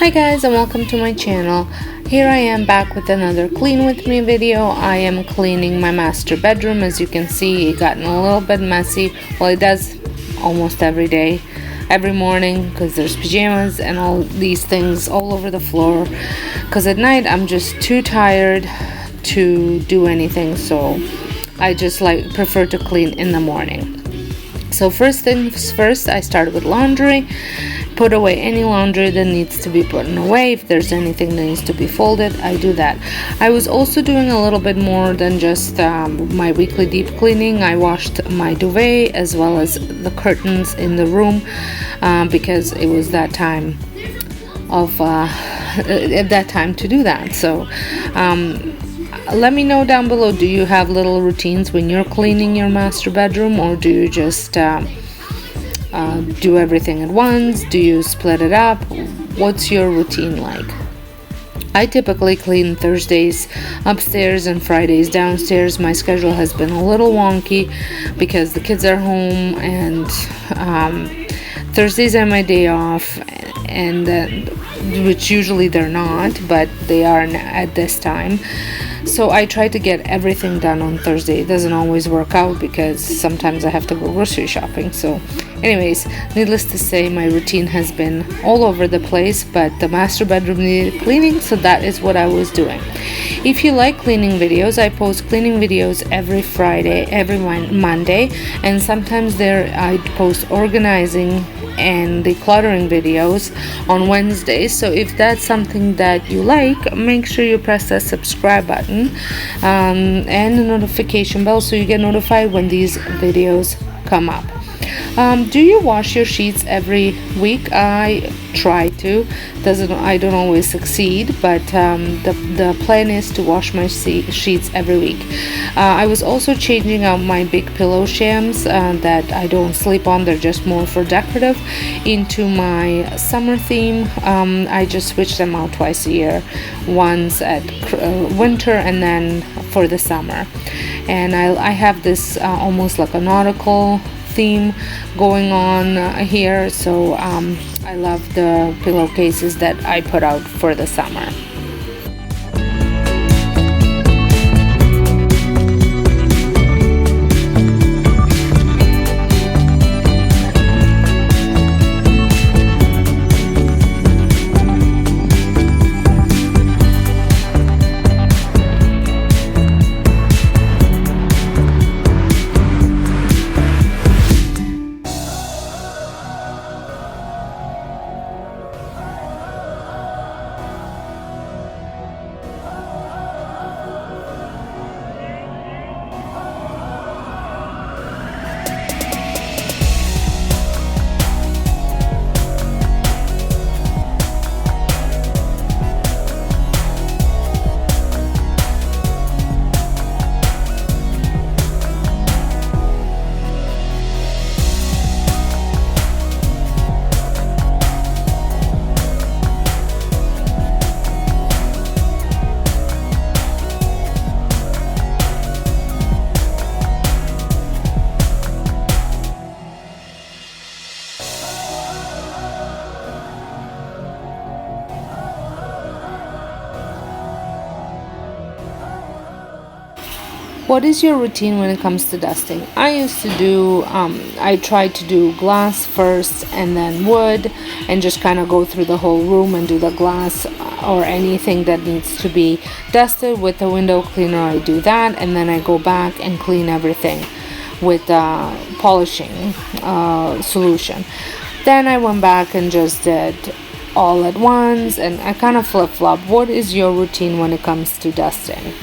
Hi guys, and welcome to my channel. Here I am back with another clean with me video. I am cleaning my master bedroom. As you can see, it gotten a little bit messy. Well, it does almost every day, every morning, because there's pajamas and all these things all over the floor, because at night I'm just too tired to do anything, so I just prefer to clean in the morning. So first things first, I started with laundry. Put away any laundry that needs to be put away. If there's anything that needs to be folded, I do that. I was also doing a little bit more than just my weekly deep cleaning. I washed my duvet as well as the curtains in the room because it was that time to do that. So let me know down below, do you have little routines when you're cleaning your master bedroom, or do you just do everything at once? Do you split it up? What's your routine like? I typically clean Thursdays upstairs and Fridays downstairs. My schedule has been a little wonky because the kids are home, and Thursdays are my day off, and which usually they're not, but they are at this time. So I try to get everything done on Thursday. It doesn't always work out because sometimes I have to go grocery shopping. So anyways, needless to say, my routine has been all over the place, but the master bedroom needed cleaning, so that is what I was doing. If you like cleaning videos, I post cleaning videos every Friday, every Monday, and sometimes I post organizing and decluttering videos on Wednesdays. So if that's something that you like, make sure you press that subscribe button and the notification bell so you get notified when these videos come up. Do you wash your sheets every week? I try to. I don't always succeed, but the plan is to wash my sheets every week. I was also changing out my big pillow shams that I don't sleep on. They're just more for decorative, into my summer theme. I just switch them out twice a year, once at winter and then for the summer. And I have this almost like a nautical theme going on here, so I love the pillowcases that I put out for the summer. What is your routine when it comes to dusting? I used to do, I tried to do glass first and then wood, and just kind of go through the whole room and do the glass or anything that needs to be dusted. With the window cleaner, I do that, and then I go back and clean everything with polishing solution. Then I went back and just did all at once, and I kind of flip-flop. What is your routine when it comes to dusting?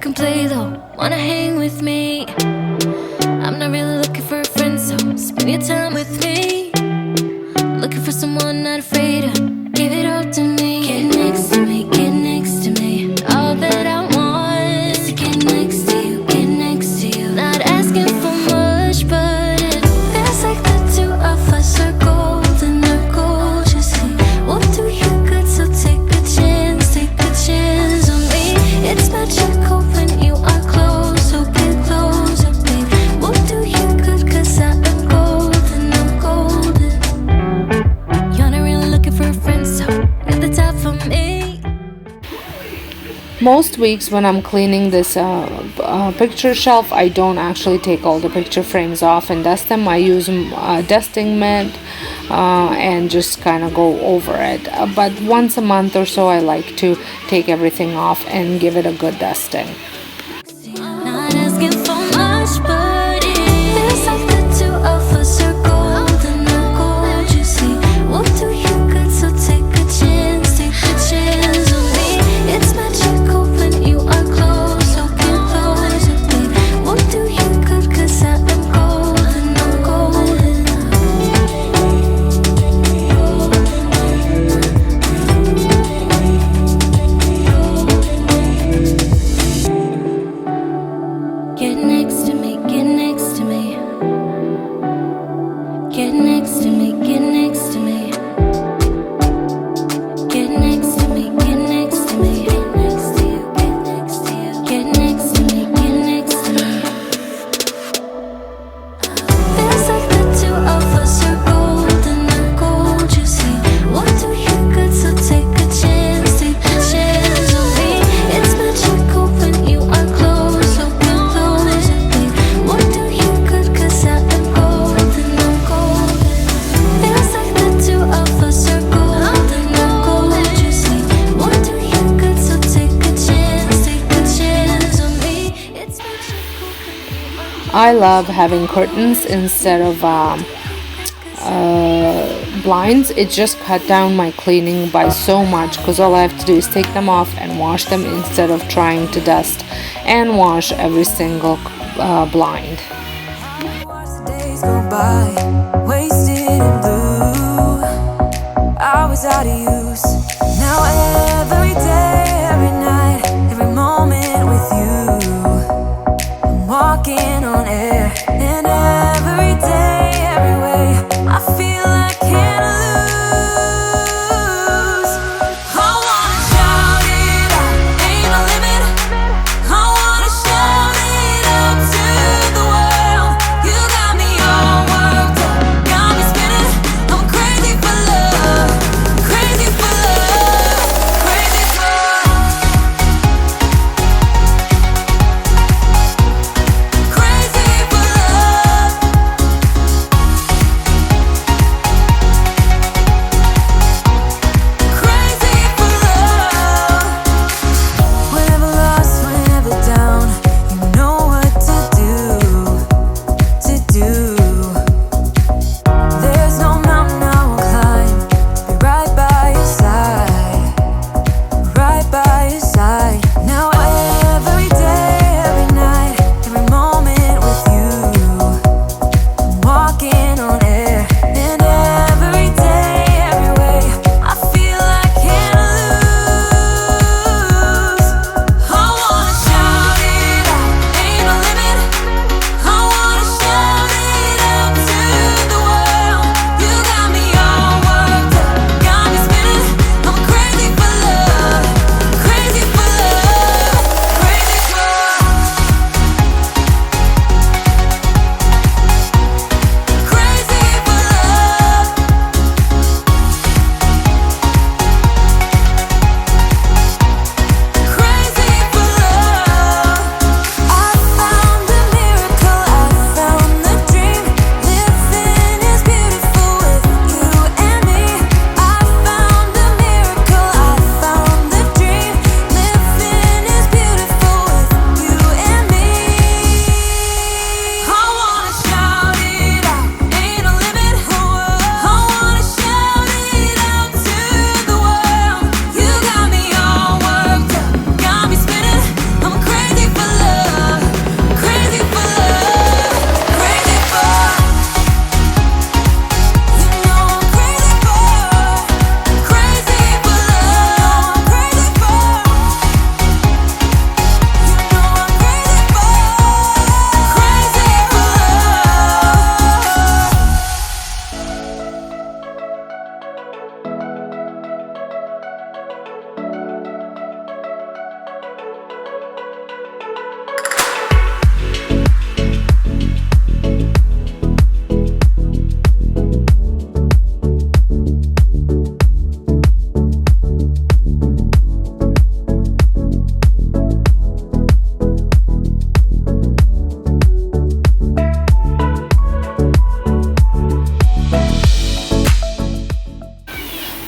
can play though, wanna hang with me. I'm not really looking for a friend, so spend your time with me. Looking for someone not afraid to give it all to me. Get next to me, get next to me. All that I want is to get next to you, get next to you. Not asking for much, but it feels like the two of us are golden, are gold, you see. We'll do you good, so take a chance on me. It's magical when you are close, so get closer, babe. We'll do you good, 'cause I am golden, I'm golden. You're not really looking for a friend, so you're the type for me. Most weeks when I'm cleaning this picture shelf, I don't actually take all the picture frames off and dust them. I use dusting mitt and just kind of go over it. But once a month or so, I like to take everything off and give it a good dusting. Not asking for much, but it feels like the two of us are golden, are gold, you see. We'll do you good, so take a chance on me. It's magical when you are close, so get closer, babe. We'll do you good, 'cause I am golden, I'm golden. Get next to me, get next to me. Get next to me, get next to me. Get next to me, get next to me. Get next to you, get next to you. Get next to me, get next to me. Feels like the two of us are golden, are gold, you see. We'll do you good, so take a chance on me. It's magical when you are close, so get closer, babe. We'll do you good, 'cause I am golden, I'm golden. Feels like the two of us are golden, are gold, you see. We'll do you good, so take a chance on me. It's magical when you are I love having curtains instead of blinds. It just cut down my cleaning by so much, because all I have to do is take them off and wash them instead of trying to dust and wash every single blind. Watch the days go by, wasted in blue. I was out of use. Now every day, every night, every moment with you, I'm walking on air. And every day, every way, I feel I can't lose. I wanna shout it out, ain't no limit. I wanna shout it out to the world. You got me all worked up, got me spinning. I'm crazy for love, crazy for love,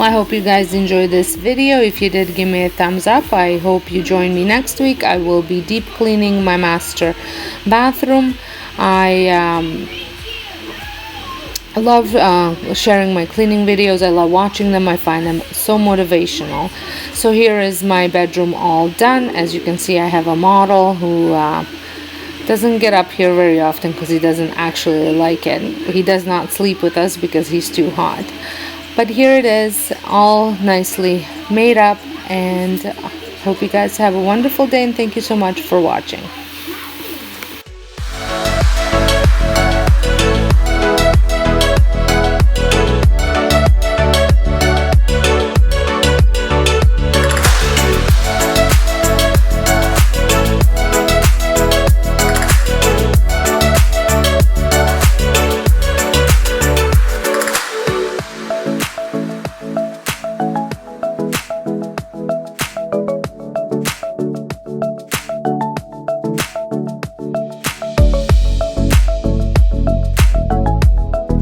I hope you guys enjoyed this video. If you did, give me a thumbs up. I hope you join me next week. I will be deep cleaning my master bathroom. I love sharing my cleaning videos. I love watching them. I find them so motivational. So here is my bedroom all done. As you can see, I have a model who doesn't get up here very often because he doesn't actually like it. He does not sleep with us because he's too hot. But here it is, all nicely made up, and hope you guys have a wonderful day, and thank you so much for watching.